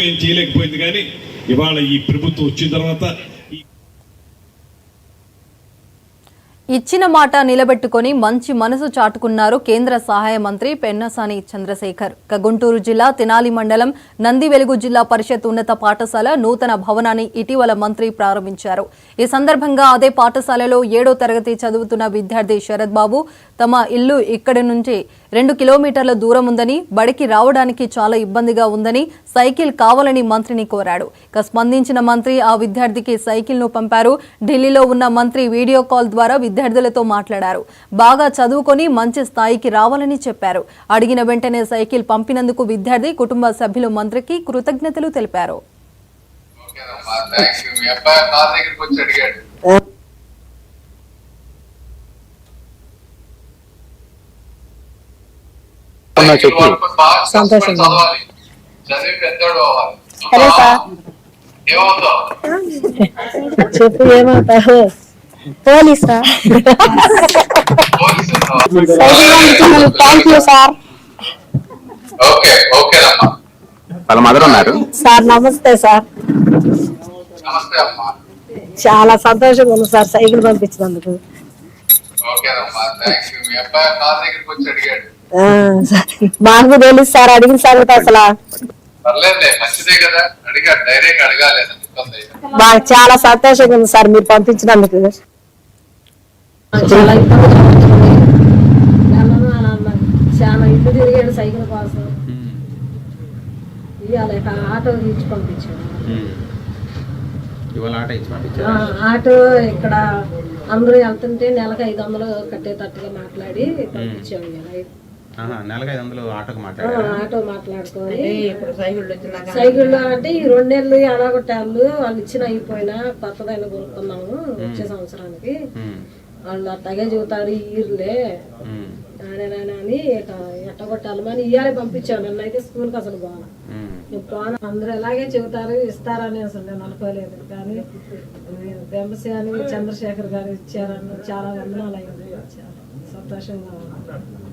ఏం చేయలేకపోయింది. కానీ ఇవాళ ఈ ప్రభుత్వం వచ్చిన తర్వాత ఇచ్చిన మాట నిలబెట్టుకొని మంచి మనసు చాటుకున్నారు కేంద్ర సహాయ మంత్రి పెన్నసాని చంద్రశేఖర్. గుంటూరు జిల్లా తెనాలి మండలం నందివెలుగు జిల్లా పరిషత్ ఉన్నత పాఠశాల నూతన భవనాన్ని ఇటీవల మంత్రి ప్రారంభించారు. ఈ సందర్భంగా అదే పాఠశాలలో 7వ తరగతి చదువుతున్న విద్యార్థి శరత్ బాబు తమ ఇల్లు ఇక్కడి నుంచి 2 కిలోమీటర్ల దూరం ఉందని, బడికి రావడానికి చాలా ఇబ్బందిగా ఉందని సైకిల్ కావాలని మంత్రిని కోరాడు. స్పందించిన మంత్రి ఆ విద్యార్థికి సైకిల్ ను పంపారు. ఢిల్లీలో ఉన్న మంత్రి వీడియో కాల్ ద్వారా విద్యార్థులతో మాట్లాడారు. బాగా చదువుకొని మంచి స్థాయికి రావాలని చెప్పారు. అడిగిన వెంటనే సైకిల్ పంపినందుకు విద్యార్థి కుటుంబ సభ్యులు మంత్రికి కృతజ్ఞతలు తెలిపారు. సంతోషం. చెప్పు ఏమవుతావు? పోలీసా? Thank you sir. వాళ్ళ మదర్ ఉన్నారు సార్. నమస్తే సార్. చాలా సంతోషంగా ఉంది సార్ సైకిల్ పంపించినందుకు. మాకు తెలుసు సార్ అడిగిన సంగతి అసలు మాకు చాలా సంతోషంగా ఉంది సార్ మీరు పంపించినందుకు. చాలా ఇల్లు తిరిగాడు సైకిల్ కోసం. ఇవాళ ఆటో ఇచ్చి పంపించాడు. ఆటో ఇక్కడ అందరూ వెళ్తుంటే నెలకు 500 కట్టేటట్టుగా మాట్లాడి పంపించాము. ఆటో మాట్లాడుకొని సైకిళ్ళు అంటే ఈ 2 నెలలు ఎలాగొట్టాళ్ళు వాళ్ళు ఇచ్చిన అయిపోయినా కొత్తదైన కొనుక్కున్నాము వచ్చే సంవత్సరానికి. వాళ్ళు అట్టగే చెబుతారు ఈర్లే అని ఎట్టగొట్టాలి అని ఇయ్యాలే పంపించాను. నన్ను అయితే స్కూల్కి అసలు పోనా అందరూ ఎలాగే చెబుతారు ఇస్తారని అసలు నేను అనుకోలేదు. కానీ పెంపసాని చంద్రశేఖర్ గారు ఇచ్చారని చాలా వందనాలు అయింది. చాలా సంతోషంగా ఉంది.